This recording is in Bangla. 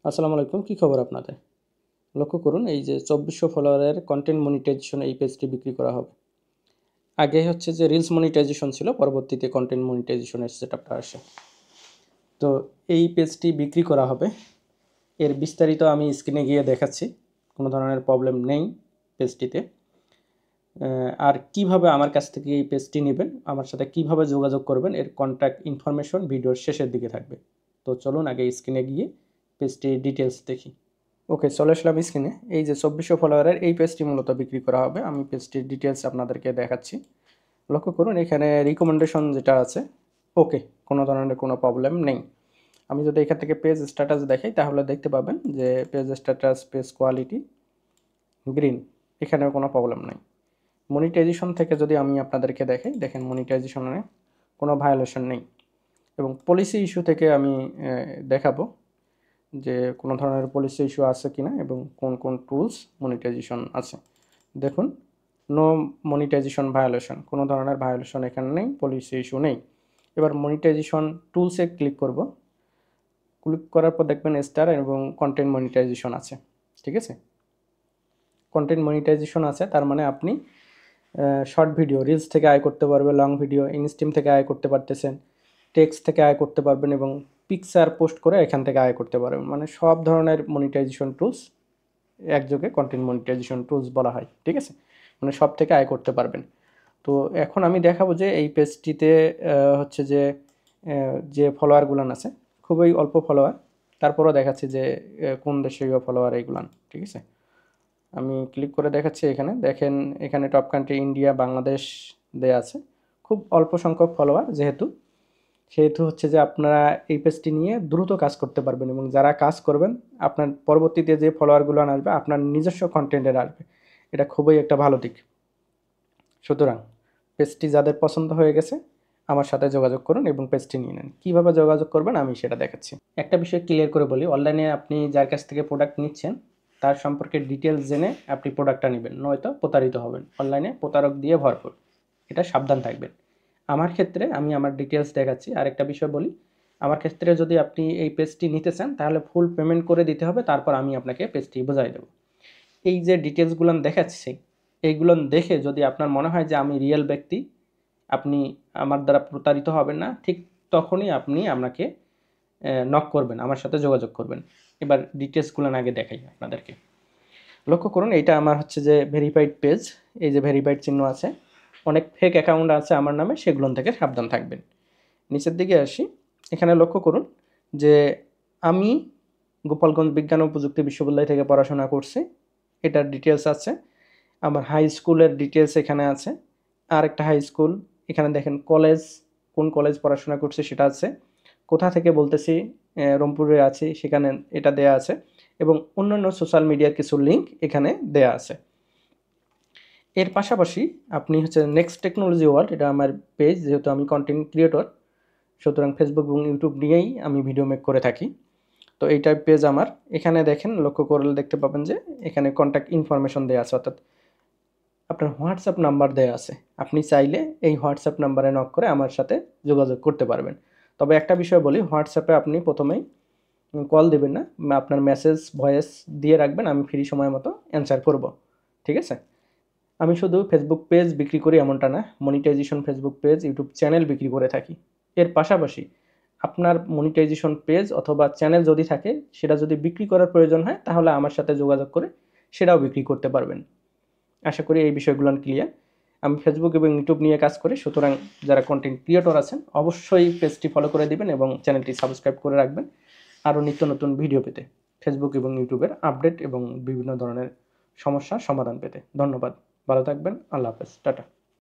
আসসালামু আলাইকুম, কী খবর আপনাদের? লক্ষ্য করুন, এই যে 2400 ফলোয়ারের কন্টেন্ট মনিটাইজেশন এই পেজটি বিক্রি করা হবে। আগে হচ্ছে যে রিলস মনিটাইজেশন ছিল, পরবর্তীতে কন্টেন্ট মনিটাইজেশনের সেটআপটা আসে। তো এই পেজটি বিক্রি করা হবে। এর বিস্তারিত আমি স্ক্রিনে গিয়ে দেখাচ্ছি, কোনো ধরনের প্রবলেম নেই পেজটিতে। আর কিভাবে আমার কাছ থেকে এই পেজটি নেবেন, আমার সাথে কিভাবে যোগাযোগ করবেন, এর কন্ট্যাক্ট ইনফরমেশন ভিডিওর শেষের দিকে থাকবে। তো চলুন আগে স্ক্রিনে গিয়ে পেজটির ডিটেলস দেখি। ওকে, চলে আসলাম স্ক্রিনে। এই যে 2400 ফলোয়ারের এই পেজটি মূলত বিক্রি করা হবে। আমি পেজটির ডিটেলস আপনাদেরকে দেখাচ্ছি। লক্ষ্য করুন, এখানে রিকমেন্ডেশন যেটা আছে, ওকে, কোনো ধরনের কোনো প্রবলেম নেই। আমি যদি এখান থেকে পেজ স্ট্যাটাস দেখাই তাহলে দেখতে পাবেন যে page status, page quality green, এখানেও কোনো প্রবলেম নাই। মনিটাইজেশন থেকে যদি আমি আপনাদেরকে দেখাই, দেখেন মনিটাইজেশনে কোনো ভায়োলেশন নেই। এবং পলিসি ইস্যু থেকে আমি দেখাবো যে কোনো ধরনের পলিসি ইস্যু আছে কিনা এবং কোন কোন টুলস মনিটাইজেশন আছে। দেখুন, নো মনিটাইজেশন ভায়োলেশন, কোনো ধরনের ভায়োলেশন এখানে নেই, পলিসি ইস্যু নেই। এবার মনিটাইজেশন টুলসে ক্লিক করব। ক্লিক করার পর দেখবেন স্টার এবং কন্টেন্ট মনিটাইজেশন আছে। ঠিক আছে, কন্টেন্ট মনিটাইজেশন আছে, তার মানে আপনি শর্ট ভিডিও রিলস থেকে আয় করতে পারবেন, লং ভিডিও ইনস্ট্রিম থেকে আয় করতে পারতেছেন, টেক্সট থেকে আয় করতে পারবেন এবং পিকচার পোস্ট করে এখান থেকে আয় করতে পারবেন। মানে সব ধরনের মনিটাইজেশন টুলস একযোগে কন্টেন্ট মনিটাইজেশন টুলস বলা হয়। ঠিক আছে, মানে সব থেকে আয় করতে পারবেন। তো এখন আমি দেখাবো যে এই পেজটিতে হচ্ছে যে ফলোয়ারগুলান আছে, খুবই অল্প ফলোয়ার, তারপরও দেখাচ্ছি যে কোন দেশীয় ফলোয়ার এইগুলান। ঠিক আছে, আমি ক্লিক করে দেখাচ্ছি। এখানে দেখেন, এখানে টপ কান্ট্রি ইন্ডিয়া, বাংলাদেশ দেয়া আছে। খুব অল্প সংখ্যক ফলোয়ার, সেহেতু হচ্ছে যে আপনারা এই পেজটি নিয়ে দ্রুত কাজ করতে পারবেন এবং যারা কাজ করবেন আপনার পরবর্তীতে যে ফলোয়ারগুলো আসবে আপনার নিজস্ব কন্টেন্টের আসবে। এটা খুবই একটা ভালো দিক। সুতরাং পেজটি যাদের পছন্দ হয়ে গেছে আমার সাথে যোগাযোগ করুন এবং পেজটি নিয়ে নেন। কীভাবে যোগাযোগ করবেন আমি সেটা দেখাচ্ছি। একটা বিষয় ক্লিয়ার করে বলি, অনলাইনে আপনি যার কাছ থেকে প্রোডাক্ট নিচ্ছেন তার সম্পর্কে ডিটেলস জেনে আপনি প্রোডাক্টটা নেবেন, নয়তো প্রতারিত হবেন। অনলাইনে প্রতারক দিয়ে ভরপুর, এটা সাবধান থাকবেন। আমার ক্ষেত্রে আমি আমার ডিটেলস দেখাচ্ছি। আরেকটা বিষয় বলি, আমার ক্ষেত্রে যদি আপনি এই পেজটি নিতে চান তাহলে ফুল পেমেন্ট করে দিতে হবে, তারপর আমি আপনাকে পেজটি বোঝাই দেবো। এই যে ডিটেলসগুলো দেখাচ্ছি, এইগুলো দেখে যদি আপনার মনে হয় যে আমি রিয়েল ব্যক্তি, আপনি আমার দ্বারা প্রতারিত হবেন না, ঠিক তখনই আপনি আমাকে নক করবেন, আমার সাথে যোগাযোগ করবেন। এবার ডিটেলসগুলো আগে দেখাই আপনাদেরকে। লক্ষ্য করুন, এইটা আমার হচ্ছে যে ভেরিফাইড পেজ। এই যে ভেরিফাইড চিহ্ন আছে, অনেক ফেক অ্যাকাউন্ট আছে আমার নামে, সেগুলো থেকে সাবধান থাকবেন। নিচের দিকে আসি, এখানে লক্ষ্য করুন যে আমি গোপালগঞ্জ বিজ্ঞান ও প্রযুক্তি বিশ্ববিদ্যালয় থেকে পড়াশোনা করছি, এটার ডিটেলস আছে। আমার হাই স্কুলের ডিটেলস এখানে আছে। আর একটা হাই স্কুল, এখানে দেখেন কলেজ, কোন কলেজ পড়াশোনা করছে সেটা আছে। কোথা থেকে বলতেছি, রংপুরে আছি, সেখানে এটা দেয়া আছে। এবং অন্যান্য সোশ্যাল মিডিয়ার কিছু লিঙ্ক এখানে দেয়া আছে। এর পাশাপাশি আপনি হচ্ছে নেক্সট টেকনোলজি ওয়ার্ল্ড, এটা আমার পেজ, যেহেতু আমি কন্টেন্ট ক্রিয়েটর, সুতরাং ফেসবুক এবং ইউটিউব নিয়েই আমি ভিডিও মেক করে থাকি। তো এইটা পেজ আমার। এখানে দেখেন, লক্ষ্য করলে দেখতে পাবেন যে এখানে কন্ট্যাক্ট ইনফরমেশন দেওয়া আছে, অর্থাৎ আপনার হোয়াটসঅ্যাপ নাম্বার দেওয়া আছে। আপনি চাইলে এই হোয়াটসঅ্যাপ নাম্বারে নক করে আমার সাথে যোগাযোগ করতে পারবেন। তবে একটা বিষয় বলি, হোয়াটসঅ্যাপে আপনি প্রথমেই কল দেবেন না, আপনার মেসেজ ভয়েস দিয়ে রাখবেন, আমি ফ্রি সময় মতো অ্যান্সার করব। ঠিক আছে, আমি শুধু ফেসবুক পেজ বিক্রি করি এমনটা না, monetization Facebook page, YouTube channel বিক্রি করে থাকি। এর পাশাপাশি আপনার মনিটাইজেশন পেজ অথবা চ্যানেল যদি থাকে, সেটা যদি বিক্রি করার প্রয়োজন হয় তাহলে আমার সাথে যোগাযোগ করে সেটাও বিক্রি করতে পারবেন। আশা করি এই বিষয়গুলো ক্লিয়ার। আমি ফেসবুক এবং ইউটিউব নিয়ে কাজ করি, সুতরাং যারা কন্টেন্ট ক্রিয়েটর আছেন অবশ্যই পেজটি ফলো করে দিবেন এবং চ্যানেলটি সাবস্ক্রাইব করে রাখবেন আরও নিত্য নতুন ভিডিও পেতে, ফেসবুক এবং ইউটিউবের আপডেট এবং বিভিন্ন ধরনের সমস্যার সমাধান পেতে। ধন্যবাদ, ভালো থাকবেন, আল্লাহ হাফেজ, টাটা।